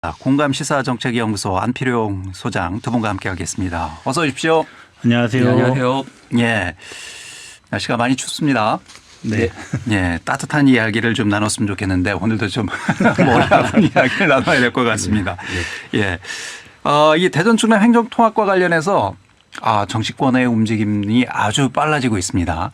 공감시사정책연구소 안필용 소장 두 분과 함께하겠습니다. 어서 오십시오. 안녕하세요. 네, 안녕하세요. 예, 날씨가 많이 춥습니다. 네. 예, 따뜻한 이야기를 좀 나눴으면 좋겠는데 오늘도 좀 머리 아픈 이야기를 나눠야 될 것 같습니다. 예, 이 대전 충남 행정통합과 관련해서 정치권의 움직임이 아주 빨라지고 있습니다.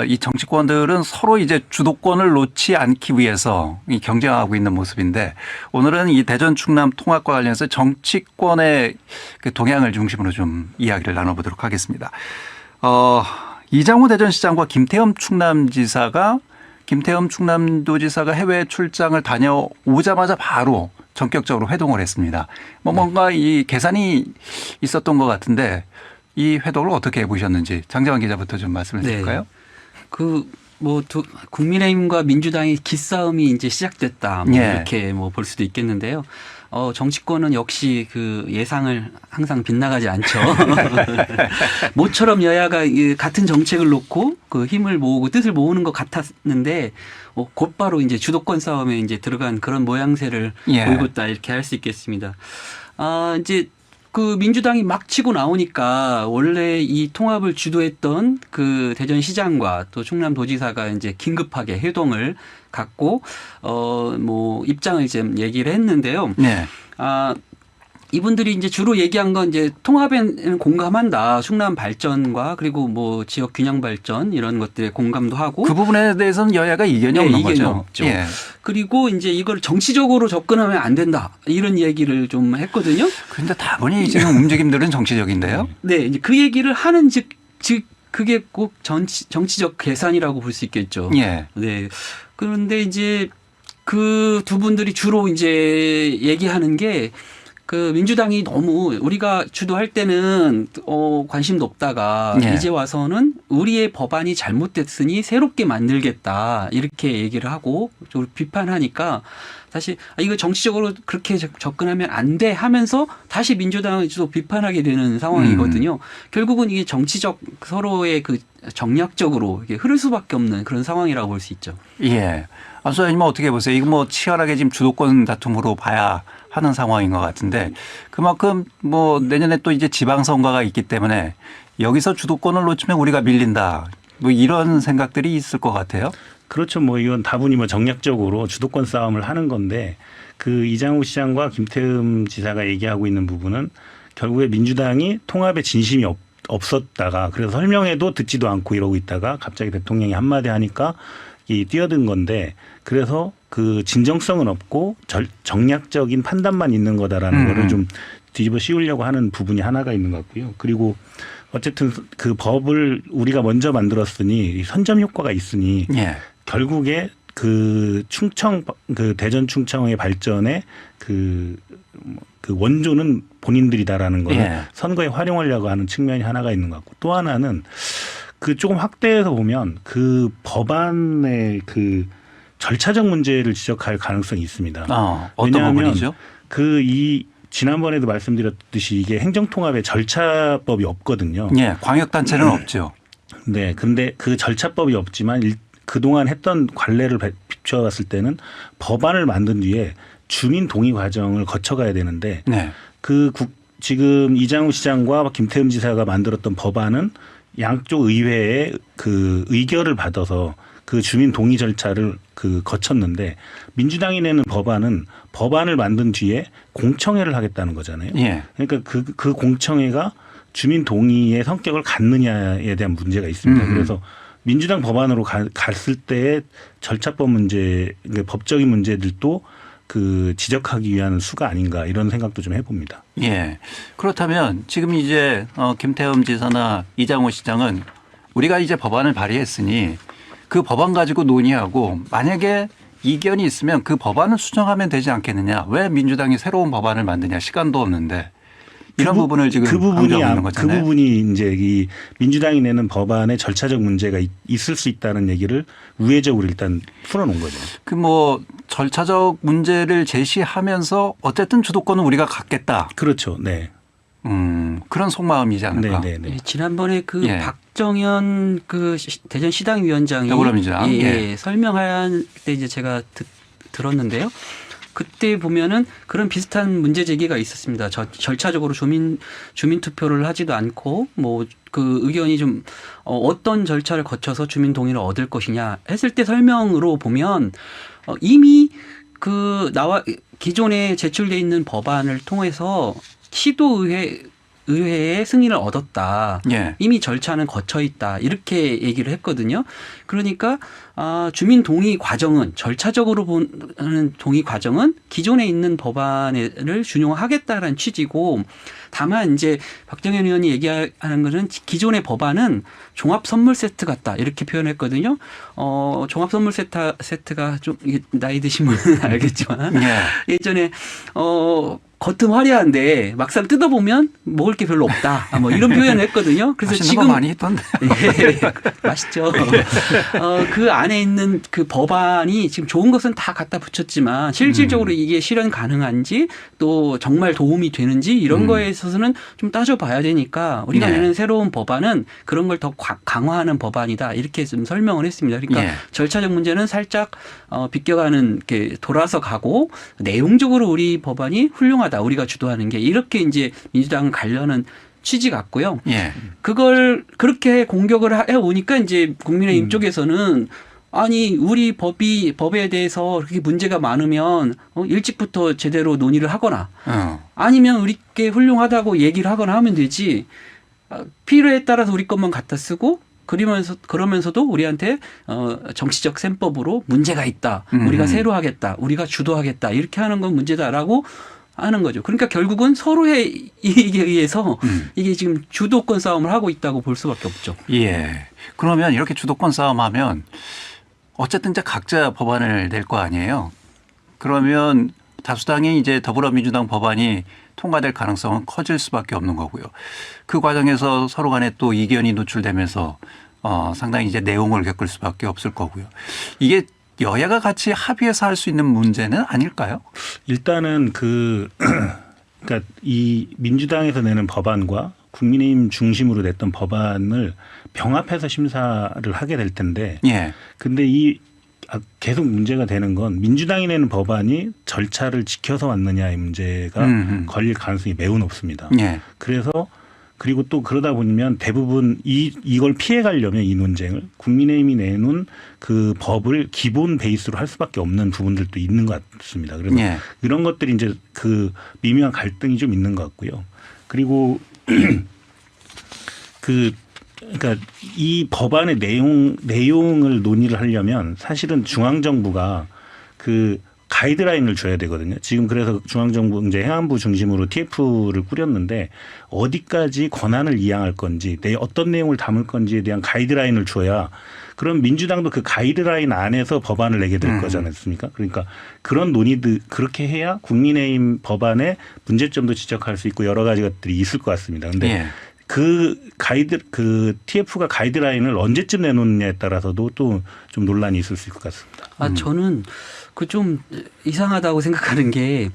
이 정치권들은 서로 이제 주도권을 놓지 않기 위해서 경쟁하고 있는 모습인데 오늘은 이 대전 충남 통합과 관련해서 정치권의 그 동향을 중심으로 좀 이야기를 나눠보도록 하겠습니다. 이장우 대전시장과 김태흠 충남도지사가 해외 출장을 다녀오자마자 바로 전격적으로 회동을 했습니다. 뭔가 이 계산이 있었던 것 같은데 이 회동을 어떻게 보셨는지 장재환 기자부터 좀 말씀해 주실까요? 국민의힘과 민주당의 기싸움이 이제 시작됐다. 예. 이렇게 볼 수도 있겠는데요. 정치권은 역시 그 예상을 항상 빗나가지 않죠. 모처럼 여야가 같은 정책을 놓고 그 힘을 모으고 뜻을 모으는 것 같았는데 곧바로 이제 주도권 싸움에 이제 들어간 그런 모양새를 보이고 있다 이렇게 할 수 있겠습니다. 이제 그 민주당이 막 치고 나오니까 원래 이 통합을 주도했던 그 대전시장과 또 충남도지사가 이제 긴급하게 회동을 갖고 입장을 좀 얘기를 했는데요. 네. 이분들이 이제 주로 얘기한 건 이제 통합에는 공감한다. 충남 발전과 그리고 지역 균형 발전 이런 것들에 공감도 하고 그 부분에 대해서는 여야가 이견이 없는 거죠. 없죠. 예. 그리고 이제 이걸 정치적으로 접근하면 안 된다. 이런 얘기를 좀 했거든요. 그런데 다분히 지금 움직임들은 정치적인데요. 네, 이제 그 얘기를 하는 즉 그게 꼭 정치적 계산이라고 볼 수 있겠죠. 예. 네. 그런데 이제 그 두 분들이 주로 이제 얘기하는 게 그 민주당이 너무 우리가 주도할 때는 관심도 없다가 이제 와서는 우리의 법안이 잘못됐으니 새롭게 만들겠다 이렇게 얘기를 하고 좀 비판하니까 사실 이거 정치적으로 그렇게 접근하면 안 돼 하면서 다시 민주당을 또 비판하게 되는 상황이거든요. 결국은 이게 정치적 서로의 그 정략적으로 이게 흐를 수밖에 없는 그런 상황이라고 볼 수 있죠. 예. 안 소장님은 어떻게 보세요? 이거 치열하게 지금 주도권 다툼으로 봐야 하는 상황인 것 같은데 그만큼 내년에 또 이제 지방선거가 있기 때문에 여기서 주도권을 놓치면 우리가 밀린다. 이런 생각들이 있을 것 같아요. 그렇죠. 이건 다분히 정략적으로 주도권 싸움을 하는 건데 그 이장우 시장과 김태흠 지사가 얘기하고 있는 부분은 결국에 민주당이 통합에 진심이 없었다가 그래서 설명해도 듣지도 않고 이러고 있다가 갑자기 대통령이 한마디 하니까 뛰어든 건데 그래서 그 진정성은 없고 정략적인 판단만 있는 거다라는 거를 좀 뒤집어 씌우려고 하는 부분이 하나가 있는 것 같고요. 그리고 어쨌든 그 법을 우리가 먼저 만들었으니 선점 효과가 있으니 결국에 그 대전 충청의 발전에 그 원조는 본인들이다라는 거를 선거에 활용하려고 하는 측면이 하나가 있는 것 같고 또 하나는 그 조금 확대해서 보면 그 법안의 그 절차적 문제를 지적할 가능성이 있습니다. 어떤 부분이죠? 지난번에도 말씀드렸듯이 이게 행정통합에 절차법이 없거든요. 예, 광역단체는 없죠. 네, 근데 그 절차법이 없지만 그동안 했던 관례를 비춰봤을 때는 법안을 만든 뒤에 주민 동의 과정을 거쳐가야 되는데 지금 이장우 시장과 김태흠 지사가 만들었던 법안은 양쪽 의회의 그 의결을 받아서 그 주민 동의 절차를 거쳤는데 민주당이 내는 법안은 법안을 만든 뒤에 공청회를 하겠다는 거잖아요. 그러니까 그 공청회가 주민 동의의 성격을 갖느냐에 대한 문제가 있습니다. 그래서 민주당 법안으로 갔을 때의 절차법 문제, 법적인 문제들도 지적하기 위한 수가 아닌가 이런 생각도 좀 해봅니다. 예. 그렇다면 지금 이제 김태흠 지사나 이장우 시장은 우리가 이제 법안을 발의했으니 그 법안 가지고 논의하고 만약에 이견이 있으면 그 법안을 수정하면 되지 않겠느냐. 왜 민주당이 새로운 법안을 만드냐. 시간도 없는데. 이런 부분을 지금 강조하고 있는 거잖아요. 그 부분이 이제 이 민주당이 내는 법안에 절차적 문제가 있을 수 있다는 얘기를 우회적으로 일단 풀어놓은 거죠. 절차적 문제를 제시하면서 어쨌든 주도권은 우리가 갖겠다. 그렇죠. 네. 그런 속마음이지 않을까. 네, 지난번에 박정현 대전시당위원장이 더불어민주당 설명할 때 이제 제가 들었는데요. 그때 보면은 그런 비슷한 문제 제기가 있었습니다. 절차적으로 주민 투표를 하지도 않고 뭐 그 의견이 좀 어떤 절차를 거쳐서 주민 동의를 얻을 것이냐 했을 때 설명으로 보면 이미 그 기존에 제출돼 있는 법안을 통해서 의회의 승인을 얻었다. 예. 이미 절차는 거쳐 있다. 이렇게 얘기를 했거든요. 그러니까 주민 동의 과정은 절차적으로 보는 동의 과정은 기존에 있는 법안을 준용하겠다라는 취지고 다만 이제 박정현 의원이 얘기하는 것은 기존의 법안은 종합 선물 세트 같다. 이렇게 표현했거든요. 종합 선물 세트가 좀 나이 드신 분은 알겠지만 예. 예전에 겉은 화려한데 막상 뜯어보면 먹을 게 별로 없다. 뭐 이런 표현을 했거든요. 그래서 맛있는 지금 거 많이 있던데. 예, 맛있죠. 그 안에 있는 그 법안이 지금 좋은 것은 다 갖다 붙였지만 실질적으로 이게 실현 가능한지 또 정말 도움이 되는지 이런 거에 있어서는 좀 따져봐야 되니까 우리가 네. 내는 새로운 법안은 그런 걸 더 강화하는 법안이다. 이렇게 좀 설명을 했습니다. 그러니까 예. 절차적 문제는 살짝 비껴가는 게 돌아서 가고 내용적으로 우리 법안이 훌륭하다. 우리가 주도하는 게 이렇게 이제 민주당은 가려는 취지 같고요. 예. 그걸 그렇게 공격을 해 오니까 이제 국민의힘 쪽에서는 아니 우리 법에 대해서 그렇게 문제가 많으면 일찍부터 제대로 논의를 하거나 아니면 우리께 훌륭하다고 얘기를 하거나 하면 되지. 필요에 따라서 우리 것만 갖다 쓰고 그러면서도 우리한테 정치적 셈법으로 문제가 있다. 우리가 새로 하겠다. 우리가 주도하겠다. 이렇게 하는 건 문제다라고 하는 거죠. 그러니까 결국은 서로의 이익에 의해서 이게 지금 주도권 싸움을 하고 있다고 볼 수밖에 없죠. 예. 그러면 이렇게 주도권 싸움하면 어쨌든 이제 각자 법안을 낼 거 아니에요. 그러면 다수당이 이제 더불어민주당 법안이 통과될 가능성은 커질 수밖에 없는 거고요. 그 과정에서 서로 간에 또 이견이 노출되면서 상당히 이제 내용을 겪을 수밖에 없을 거고요. 이게 여야가 같이 합의해서 할 수 있는 문제는 아닐까요? 일단은 그러니까 이 민주당에서 내는 법안과 국민의힘 중심으로 냈던 법안을 병합해서 심사를 하게 될 텐데, 예. 근데 계속 문제가 되는 건 민주당이 내는 법안이 절차를 지켜서 왔느냐의 문제가 걸릴 가능성이 매우 높습니다. 예. 그리고 또 그러다 보면 대부분 이걸 피해 가려면 이 논쟁을 국민의힘이 내놓은 그 법을 기본 베이스로 할 수밖에 없는 부분들도 있는 것 같습니다. 그래서 예. 이런 것들이 이제 그 미묘한 갈등이 좀 있는 것 같고요. 그리고 그러니까 이 법안의 내용을 논의를 하려면 사실은 중앙정부가 그 가이드라인을 줘야 되거든요. 지금 그래서 중앙정부 이제 행안부 중심으로 TF를 꾸렸는데 어디까지 권한을 이양할 건지, 어떤 내용을 담을 건지에 대한 가이드라인을 줘야 그럼 민주당도 그 가이드라인 안에서 법안을 내게 될 거지 않습니까? 그러니까 그런 논의들 그렇게 해야 국민의힘 법안의 문제점도 지적할 수 있고 여러 가지 것들이 있을 것 같습니다. 그런데 예. 그 TF가 가이드라인을 언제쯤 내놓느냐에 따라서도 또 좀 논란이 있을 수 있을 것 같습니다. 저는 그 좀 이상하다고 생각하는 게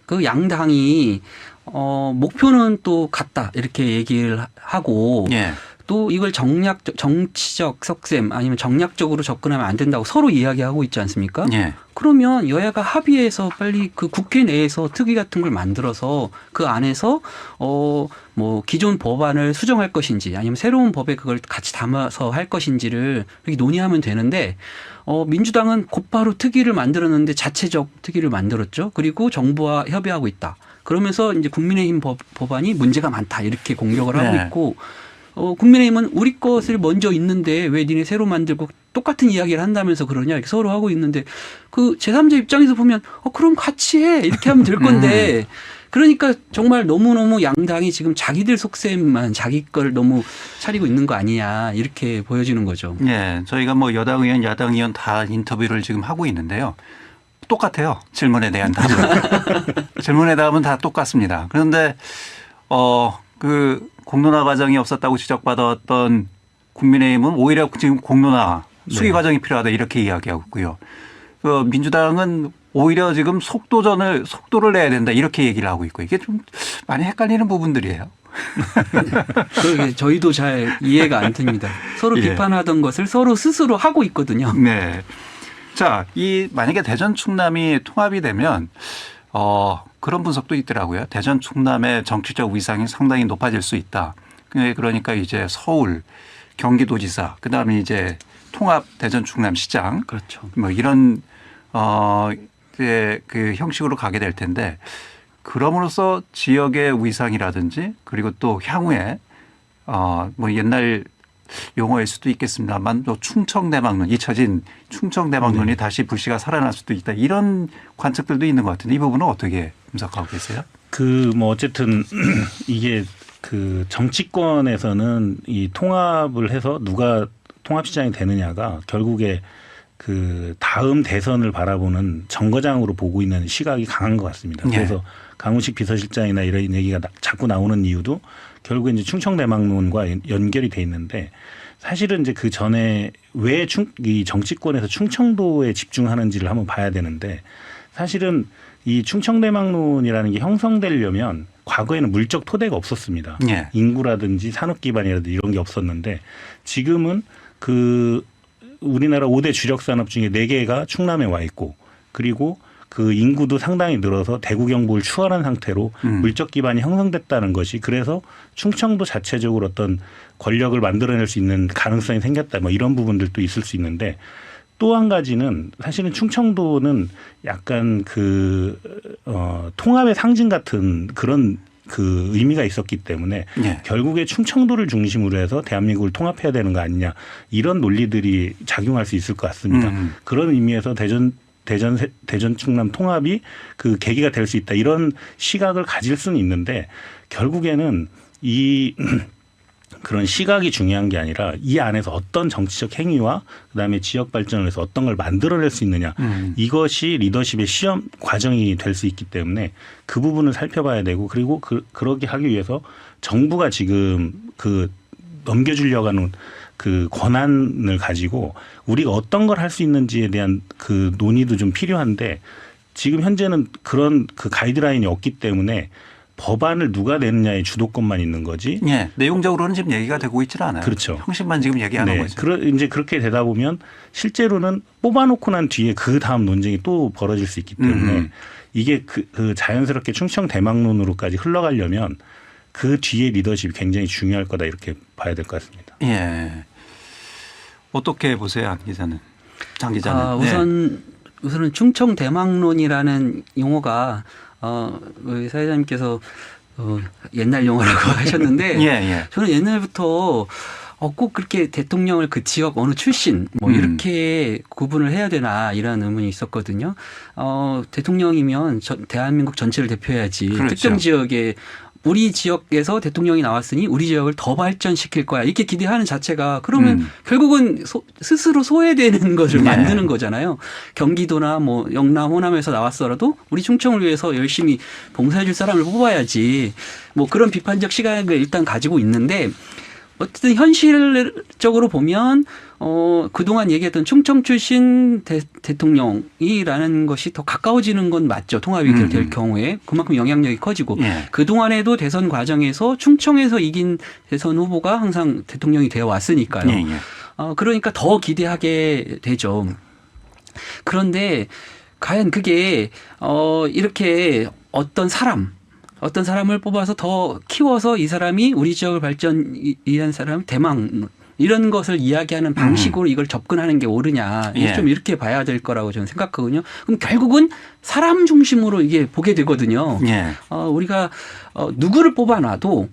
그 양당이 목표는 또 같다 이렇게 얘기를 하고 예. 또 이걸 정치적 석셈 아니면 정략적으로 접근하면 안 된다고 서로 이야기하고 있지 않습니까? 예. 그러면 여야가 합의해서 빨리 그 국회 내에서 특위 같은 걸 만들어서 그 안에서 뭐 기존 법안을 수정할 것인지 아니면 새로운 법에 그걸 같이 담아서 할 것인지를 이렇게 논의하면 되는데 민주당은 곧바로 특위를 만들었는데 자체적 특위를 만들었죠. 그리고 정부와 협의하고 있다. 그러면서 이제 국민의힘 법안이 문제가 많다 이렇게 공격을 하고 네. 있고 국민의힘은 우리 것을 먼저 있는데 왜 니네 새로 만들고 똑같은 이야기를 한다면서 그러냐 이렇게 서로 하고 있는데 그 제3자 입장에서 보면 그럼 같이 해 이렇게 하면 될 건데 그러니까 정말 너무너무 양당이 지금 자기들 속셈만 자기 걸 너무 차리고 있는 거 아니냐 이렇게 보여지는 거죠. 예. 저희가 뭐 여당 의원, 야당 의원 다 인터뷰를 지금 하고 있는데요. 똑같아요. 질문에 대한 답은. 질문의 답은 다 똑같습니다. 그런데 그 공론화 과정이 없었다고 지적받았던 국민의힘은 오히려 지금 공론화 수기 과정이 필요하다 이렇게 이야기하고 있고요. 민주당은 오히려 지금 속도를 내야 된다 이렇게 얘기를 하고 있고 이게 좀 많이 헷갈리는 부분들이에요. 그러게 저희도 잘 이해가 안 됩니다. 서로 예. 비판하던 것을 서로 스스로 하고 있거든요. 네. 자, 이 만약에 대전 충남이 통합이 되면 그런 분석도 있더라고요. 대전 충남의 정치적 위상이 상당히 높아질 수 있다. 그러니까 이제 서울, 경기도지사, 그다음에 이제 통합 대전 충남시장, 그렇죠. 뭐 이런 이제 그 형식으로 가게 될 텐데 그럼으로써 지역의 위상이라든지 그리고 또 향후에 뭐 옛날 용어일 수도 있겠습니다만 또 충청대망론 잊혀진 충청대망론이 다시 불씨가 살아날 수도 있다 이런 관측들도 있는 것 같은데 이 부분은 어떻게 분석하고 계세요? 그 뭐 어쨌든 이게 그 정치권에서는 이 통합을 해서 누가 통합시장이 되느냐가 결국에 그 다음 대선을 바라보는 정거장으로 보고 있는 시각이 강한 것 같습니다. 그래서 강훈식 비서실장이나 이런 얘기가 자꾸 나오는 이유도 결국에 이제 충청대망론과 연결이 돼 있는데 사실은 이제 그 전에 왜 이 정치권에서 충청도에 집중하는지를 한번 봐야 되는데 사실은 이 충청대망론이라는 게 형성되려면 과거에는 물적 토대가 없었습니다. 예. 인구라든지 산업 기반이라든지 이런 게 없었는데 지금은 그 우리나라 5대 주력 산업 중에 4개가 충남에 와 있고 그리고 그 인구도 상당히 늘어서 대구 경북을 추월한 상태로 물적 기반이 형성됐다는 것이 그래서 충청도 자체적으로 어떤 권력을 만들어낼 수 있는 가능성이 생겼다. 뭐 이런 부분들도 있을 수 있는데 또 한 가지는 사실은 충청도는 약간 그 통합의 상징 같은 그런 그 의미가 있었기 때문에 결국에 충청도를 중심으로 해서 대한민국을 통합해야 되는 거 아니냐 이런 논리들이 작용할 수 있을 것 같습니다. 그런 의미에서 대전 충남 통합이 그 계기가 될 수 있다 이런 시각을 가질 수는 있는데 결국에는 이 그런 시각이 중요한 게 아니라 이 안에서 어떤 정치적 행위와 그다음에 지역 발전을 해서 어떤 걸 만들어낼 수 있느냐 이것이 리더십의 시험 과정이 될 수 있기 때문에 그 부분을 살펴봐야 되고 그리고 그러게 하기 위해서 정부가 지금 그 넘겨주려고 하는 그 권한을 가지고 우리가 어떤 걸 할 수 있는지에 대한 그 논의도 좀 필요한데 지금 현재는 그런 그 가이드라인이 없기 때문에 법안을 누가 내느냐의 주도권만 있는 거지. 네. 내용적으로는 지금 얘기가 되고 있지는 않아요. 그렇죠. 형식만 지금 얘기하는 거죠. 이제 그렇게 되다 보면 실제로는 뽑아놓고 난 뒤에 그 다음 논쟁이 또 벌어질 수 있기 때문에 이게 그 자연스럽게 충청대망론으로까지 흘러가려면 그 뒤에 리더십이 굉장히 중요할 거다 이렇게 봐야 될 것 같습니다. 예. 어떻게 보세요, 안 기자는? 장 기자는. 우선은 충청대망론이라는 용어가 우리 사회자님께서 옛날 용어라고 하셨는데 저는 옛날부터 꼭 그렇게 대통령을 그 지역 어느 출신 뭐 이렇게 구분을 해야 되나 이런 의문이 있었거든요. 대통령이면 대한민국 전체를 대표해야지 그렇죠. 특정 지역에 우리 지역에서 대통령이 나왔으니 우리 지역을 더 발전시킬 거야 이렇게 기대하는 자체가 그러면 결국은 스스로 소외되는 것을 만드는 거잖아요. 경기도나 뭐 영남 호남에서 나왔더라도 우리 충청을 위해서 열심히 봉사해 줄 사람을 뽑아야지 뭐 그런 비판적 시각을 일단 가지고 있는데 어쨌든 현실적으로 보면 그동안 얘기했던 충청 출신 대통령이라는 것이 더 가까워지는 건 맞죠. 통합이 될 경우에 그만큼 영향력이 커지고 그동안에도 대선 과정에서 충청에서 이긴 대선 후보가 항상 대통령이 되어 왔으니까요. 그러니까 더 기대하게 되죠. 그런데 과연 그게 이렇게 어떤 사람을 뽑아서 더 키워서 이 사람이 우리 지역을 발전이한 사람 대망 이런 것을 이야기하는 방식으로 이걸 접근하는 게 옳으냐. 좀 이렇게 봐야 될 거라고 저는 생각하거든요. 그럼 결국은 사람 중심으로 이게 보게 되거든요. 우리가 누구를 뽑아놔도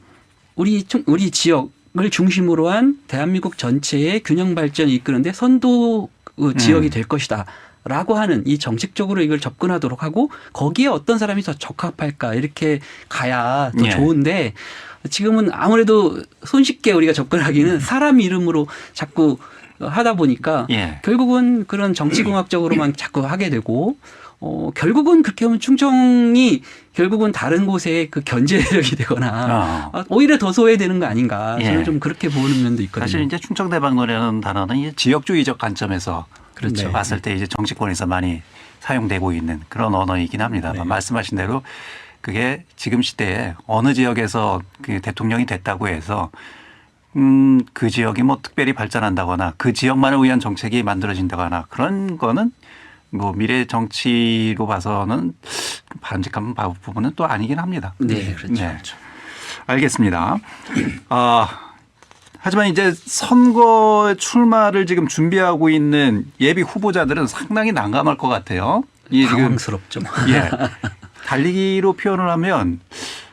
우리 지역을 중심으로 한 대한민국 전체의 균형 발전을 이끄는데 선도 지역이 될 것이다. 라고 하는 이 정책적으로 이걸 접근하도록 하고 거기에 어떤 사람이 더 적합할까 이렇게 가야 더 좋은데 지금은 아무래도 손쉽게 우리가 접근하기는 사람 이름으로 자꾸 하다 보니까 결국은 그런 정치공학적으로만 자꾸 하게 되고 결국은 그렇게 하면 충청이 결국은 다른 곳에 그 견제력이 되거나 오히려 더 소외되는 거 아닌가 저는 좀 그렇게 보는 면도 있거든요. 사실 이제 충청대망론이라는 단어는 지역주의적 관점에서 그렇죠. 봤을 때 이제 정치권에서 많이 사용되고 있는 그런 언어이긴 합니다. 말씀하신 대로 그게 지금 시대에 어느 지역에서 그 대통령이 됐다고 해서 그 지역이 뭐 특별히 발전한다거나 그 지역만을 위한 정책이 만들어진다거나 그런 거는 뭐 미래 정치로 봐서는 바람직한 부분은 또 아니긴 합니다. 네, 그렇죠. 네. 알겠습니다. 하지만 이제 선거 출마를 지금 준비하고 있는 예비 후보자들은 상당히 난감할 것 같아요. 이게 지금 당황스럽죠. 예. 달리기로 표현을 하면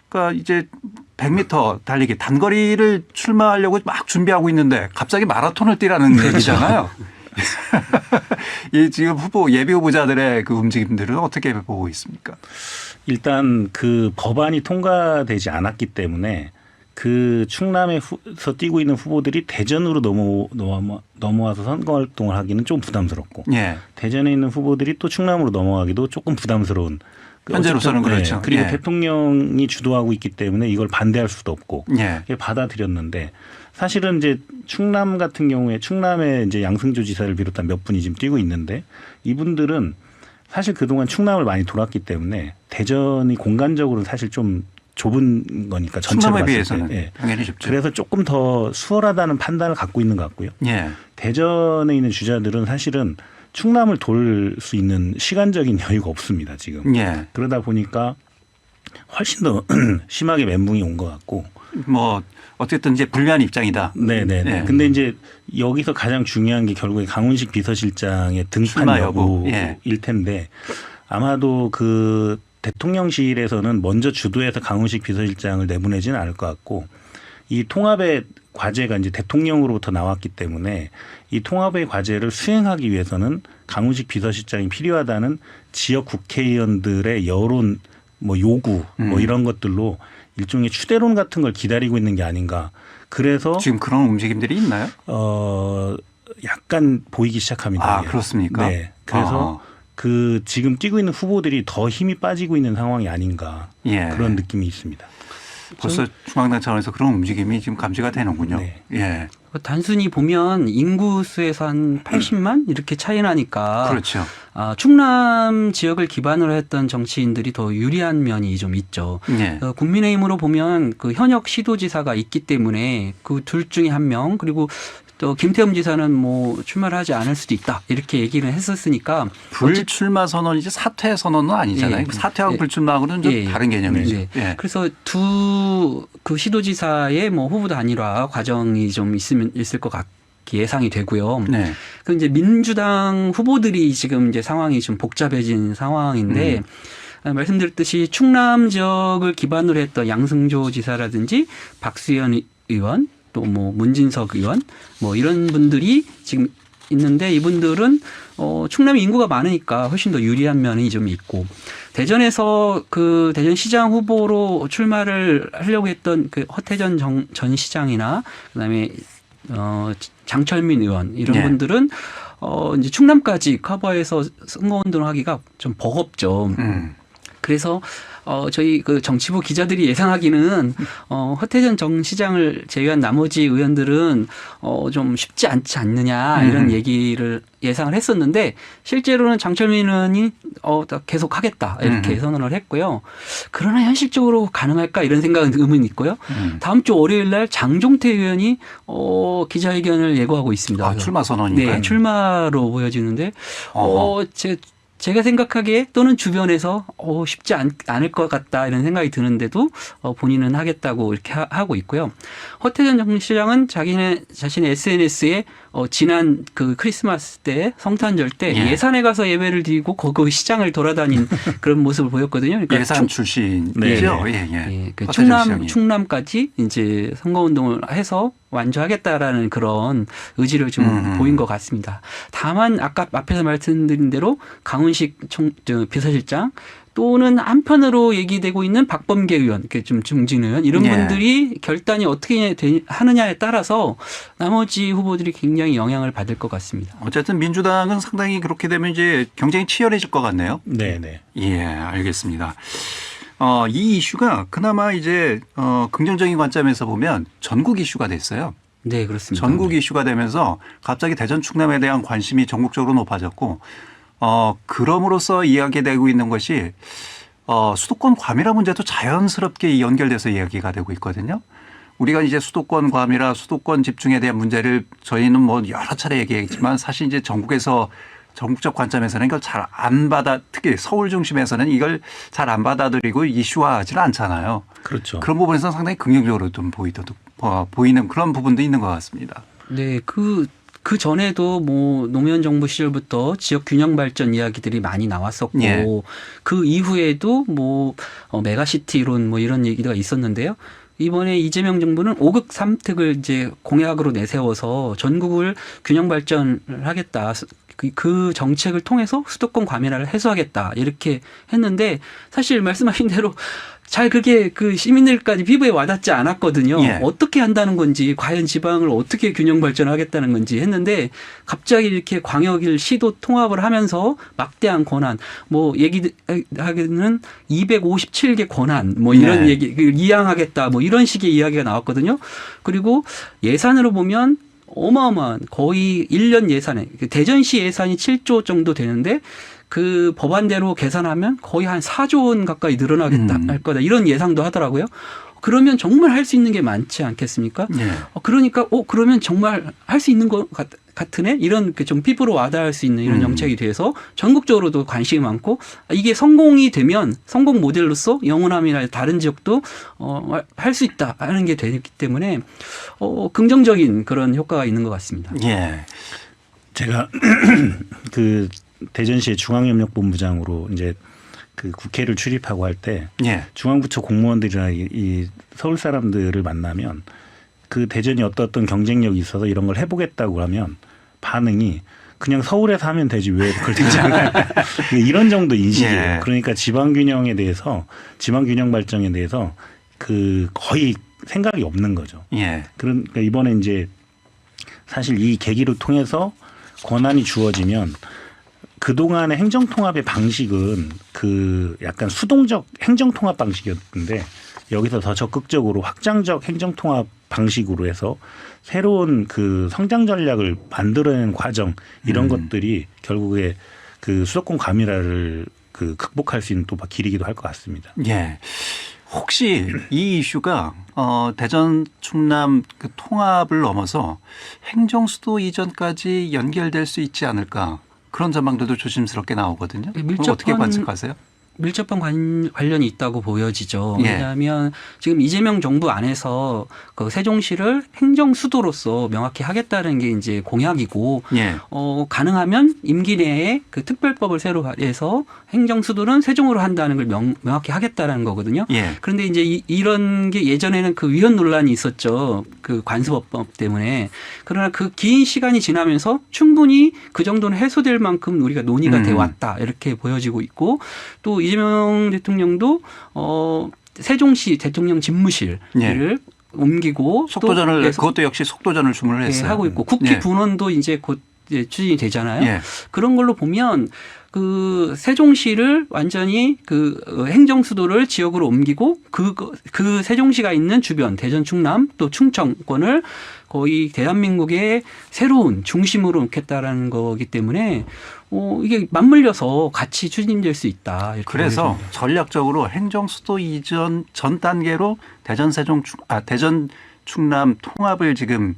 그러니까 이제 100m 달리기 단거리를 출마하려고 막 준비하고 있는데 갑자기 마라톤을 뛰라는 얘기잖아요. 이 지금 예비 후보자들의 그 움직임들은 어떻게 보고 있습니까? 일단 그 법안이 통과되지 않았기 때문에 그 충남에서 뛰고 있는 후보들이 대전으로 넘어와서 선거 활동을 하기는 좀 부담스럽고 예. 대전에 있는 후보들이 또 충남으로 넘어가기도 조금 부담스러운. 현재로서는 그렇죠. 그리고 예. 대통령이 주도하고 있기 때문에 이걸 반대할 수도 없고 예. 받아들였는데 사실은 이제 충남 같은 경우에 충남에 이제 양승조 지사를 비롯한 몇 분이 지금 뛰고 있는데 이분들은 사실 그동안 충남을 많이 돌았기 때문에 대전이 공간적으로는 사실 좀 좁은 거니까 전체로 충남에 봤을 비해서는 때. 예. 당연히 좁죠. 그래서 조금 더 수월하다는 판단을 갖고 있는 것 같고요. 예. 대전에 있는 주자들은 사실은 충남을 돌 수 있는 시간적인 여유가 없습니다. 지금. 예. 그러다 보니까 훨씬 더 심하게 멘붕이 온 것 같고. 뭐 어쨌든 이제 불리한 입장이다. 네네. 예. 근데 이제 여기서 가장 중요한 게 결국에 강훈식 비서실장의 등판 출마 여부. 여부일 텐데 아마도 그 대통령실에서는 먼저 주도해서 강훈식 비서실장을 내보내지는 않을 것 같고 이 통합의 과제가 이제 대통령으로부터 나왔기 때문에 이 통합의 과제를 수행하기 위해서는 강훈식 비서실장이 필요하다는 지역 국회의원들의 여론 뭐 요구 뭐 이런 것들로 일종의 추대론 같은 걸 기다리고 있는 게 아닌가. 그래서 지금 그런 움직임들이 있나요? 약간 보이기 시작합니다. 아, 그렇습니까? 네. 그래서 그 지금 뛰고 있는 후보들이 더 힘이 빠지고 있는 상황이 아닌가. 예. 그런 느낌이 있습니다. 벌써 중앙당 차원에서 그런 움직임이 지금 감지가 되는군요. 네. 예. 단순히 보면 인구수에서 한 80만 이렇게 차이 나니까 그렇죠. 충남 지역을 기반으로 했던 정치인들이 더 유리한 면이 좀 있죠. 예. 국민의힘으로 보면 그 현역 시도지사가 있기 때문에 그 둘 중에 한 명 그리고 또 김태흠 지사는 뭐 출마를 하지 않을 수도 있다 이렇게 얘기를 했었으니까 불출마 선언이지 사퇴 선언은 아니잖아요. 예. 사퇴하고 예. 불출마하고는 좀 예. 다른 개념이죠. 네. 예. 그래서 그 시도지사의 뭐 후보 단일화 과정이 좀 있을 것 같게 예상이 되고요. 네. 그 이제 민주당 후보들이 지금 이제 상황이 좀 복잡해진 상황인데 말씀드렸듯이 충남 지역을 기반으로 했던 양승조 지사라든지 박수현 의원 또 뭐 문진석 의원 뭐 이런 분들이 지금 있는데 이분들은 충남 인구가 많으니까 훨씬 더 유리한 면이 좀 있고 대전에서 그 대전시장 후보로 출마를 하려고 했던 그 허태전 전 시장이나 그다음에 장철민 의원 이런 네. 분들은 이제 충남까지 커버해서 선거운동을 하기가 좀 버겁죠. 그래서 저희 그 정치부 기자들이 예상하기는 허태전 정 시장을 제외한 나머지 의원들은 좀 쉽지 않지 않느냐 이런 얘기를 예상을 했었는데 실제로는 장철민 의원이 계속 하겠다 이렇게 선언을 했고요. 그러나 현실적으로 가능할까 이런 생각은 의문이 있고요. 다음 주 월요일 날 장종태 의원이 기자회견을 예고하고 있습니다. 아, 출마 선언인가요? 네, 출마로 보여지는데 제가 생각하기에 또는 주변에서 쉽지 않을 것 같다 이런 생각이 드는데도 본인은 하겠다고 이렇게 하고 있고요. 허태전 정 시장은 자신의 SNS에 지난 그 크리스마스 때 성탄절 때 예. 예산에 가서 예배를 드리고 거기 시장을 돌아다닌 그런 모습을 보였거든요. 그러니까 예산 출신이죠. 네. 예. 그 허태전 시장이. 충남까지 이제 선거운동을 해서 완주하겠다라는 그런 의지를 좀 보인 것 같습니다. 다만 아까 앞에서 말씀드린 대로 강훈식 비서실장 또는 한편으로 얘기되고 있는 박범계 의원, 좀 중진 의원 이런 예. 분들이 결단이 어떻게 하느냐에 따라서 나머지 후보들이 굉장히 영향을 받을 것 같습니다. 어쨌든 민주당은 상당히 그렇게 되면 이제 경쟁이 치열해질 것 같네요. 네네. 예, 알겠습니다. 이 이슈가 그나마 이제 긍정적인 관점에서 보면 전국 이슈가 됐어요. 네, 그렇습니다. 전국 이슈가 되면서 갑자기 대전 충남에 대한 관심이 전국적으로 높아졌고 그럼으로써 이야기되고 있는 것이 수도권 과밀화 문제도 자연스럽게 연결돼서 이야기가 되고 있거든요. 우리가 이제 수도권 과밀화, 수도권 집중에 대한 문제를 저희는 뭐 여러 차례 얘기했지만 사실 이제 전국에서 전국적 관점에서는 이걸 잘 안 특히 서울 중심에서는 이걸 잘 안 받아들이고 이슈화하지는 않잖아요. 그렇죠. 그런 부분에서 상당히 긍정적으로 좀 보이는 그런 부분도 있는 것 같습니다. 네, 그 전에도 뭐 노무현 정부 시절부터 지역 균형 발전 이야기들이 많이 나왔었고 예. 그 이후에도 뭐 메가시티 이론 뭐 이런 얘기가 있었는데요. 이번에 이재명 정부는 5극 3특을 이제 공약으로 내세워서 전국을 균형 발전을 하겠다. 그 정책을 통해서 수도권 과밀화를 해소하겠다. 이렇게 했는데 사실 말씀하신 대로 잘 그게 그 시민들까지 피부에 와닿지 않았거든요. 예. 어떻게 한다는 건지 과연 지방을 어떻게 균형 발전하겠다는 건지 했는데 갑자기 이렇게 광역일 시도 통합을 하면서 막대한 권한 뭐 얘기하기는 257개 권한 뭐 이런 네. 얘기 이양하겠다 뭐 이런 식의 이야기가 나왔거든요. 그리고 예산으로 보면 어마어마한 거의 1년 예산에 대전시 예산이 7조 정도 되는데 그 법안대로 계산하면 거의 한 4조 원 가까이 늘어나겠다 할 거다 이런 예상도 하더라고요. 그러면 정말 할 수 있는 게 많지 않겠습니까? 예. 그러니까 그러면 정말 할 수 있는 것 같으네 이런 좀 피부로 와닿을 수 있는 이런 정책이 돼서 전국적으로도 관심이 많고 이게 성공이 되면 성공 모델로서 영호남이나 다른 지역도 할 수 있다 하는 게 되기 때문에 긍정적인 그런 효과가 있는 것 같습니다. 예. 제가 그 대전시의 중앙협력본부장으로 이제 그 국회를 출입하고 할 때 예. 중앙부처 공무원들이나 이 서울 사람들을 만나면 그 대전이 어떤 경쟁력이 있어서 이런 걸 해보겠다고 하면 반응이 그냥 서울에서 하면 되지 왜 그걸 되지 않아요? 이런 정도 인식이에요. 예. 그러니까 지방균형에 대해서 지방균형 발전에 대해서 그 거의 생각이 없는 거죠. 예. 그러니까 이번에 이제 사실 이 계기를 통해서 권한이 주어지면 그동안의 행정통합의 방식은 그 약간 수동적 행정통합 방식이었는데 여기서 더 적극적으로 확장적 행정통합 방식으로 해서 새로운 그 성장 전략을 만들어내는 과정 이런 것들이 결국에 그 수도권 과밀화를 그 극복할 수 있는 또 길이기도 할 것 같습니다. 예. 혹시 이 이슈가 대전 충남 그 통합을 넘어서 행정수도 이전까지 연결될 수 있지 않을까 그런 전망들도 조심스럽게 나오거든요. 어떻게 관측하세요? 밀접한 관련이 있다고 보여지죠. 예. 왜냐하면 지금 이재명 정부 안에서 그 세종시를 행정 수도로서 명확히 하겠다는 게 이제 공약이고, 예. 가능하면 임기 내에 그 특별법을 새로 해서 행정 수도는 세종으로 한다는 걸 명확히 하겠다라는 거거든요. 예. 그런데 이제 이런 게 예전에는 그 위헌 논란이 있었죠. 그 관습법 때문에. 그러나 그 긴 시간이 지나면서 충분히 그 정도는 해소될 만큼 우리가 논의가 돼 왔다 이렇게 보여지고 있고 또 이재명 대통령도 세종시 대통령 집무실을 예. 옮기고 속도전을 또 그것도 역시 속도전을 주문을 했어요. 하고 있고 국회 예. 분원도 이제 곧 이제 추진이 되잖아요. 예. 그런 걸로 보면 그 세종시를 완전히 그 행정 수도를 지역으로 옮기고 그 세종시가 있는 주변 대전 충남 또 충청권을 거의 대한민국의 새로운 중심으로 놓겠다라는 거기 때문에 이게 맞물려서 같이 추진될 수 있다. 이렇게 그래서 보여집니다. 전략적으로 행정수도 이전 전 단계로 대전 충남 통합을 지금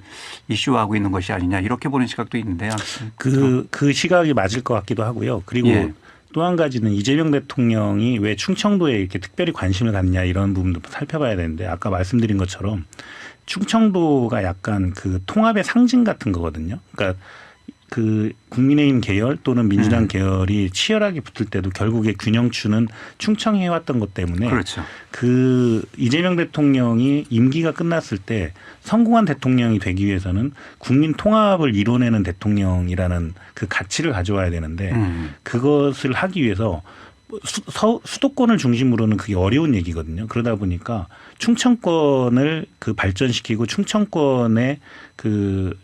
이슈화하고 있는 것이 아니냐 이렇게 보는 시각도 있는데요. 그 시각이 맞을 것 같기도 하고요. 그리고 예. 또 한 가지는 이재명 대통령이 왜 충청도에 이렇게 특별히 관심을 갖냐 이런 부분도 살펴봐야 되는데 아까 말씀드린 것처럼 충청도가 약간 그 통합의 상징 같은 거거든요. 그러니까 그 국민의힘 계열 또는 민주당 계열이 치열하게 붙을 때도 결국에 균형추는 충청이 해왔던 것 때문에 그렇죠. 그 이재명 대통령이 임기가 끝났을 때 성공한 대통령이 되기 위해서는 국민 통합을 이뤄내는 대통령이라는 그 가치를 가져와야 되는데 그것을 하기 위해서 수도권을 중심으로는 그게 어려운 얘기거든요. 그러다 보니까 충청권을 그 발전시키고 충청권의 그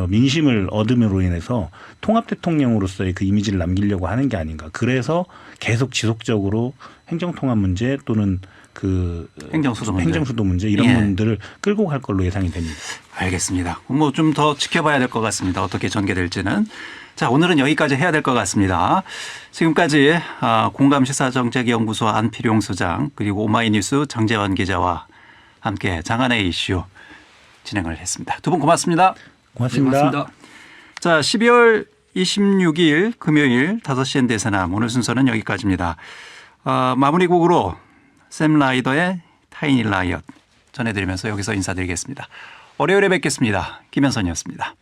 민심을 얻음으로 인해서 통합 대통령으로서의 그 이미지를 남기려고 하는 게 아닌가. 그래서 계속 지속적으로 행정통합 문제 또는 그 행정수도 문제 이런 예. 분들을 끌고 갈 걸로 예상이 됩니다. 알겠습니다. 뭐 좀 더 지켜봐야 될 것 같습니다. 어떻게 전개될지는. 자, 오늘은 여기까지 해야 될 것 같습니다. 지금까지 공감시사정책연구소 안필용 소장 그리고 오마이뉴스 정재환 기자와 함께 장안의 이슈 진행을 했습니다. 두 분 고맙습니다. 고맙습니다. 고맙습니다. 자, 12월 26일 금요일 5시엔 대세남 오늘 순서는 여기까지입니다. 마무리 곡으로 샘 라이더의 타이니 라이엇 전해드리면서 여기서 인사드리겠습니다. 월요일에 뵙겠습니다. 김현선이었습니다.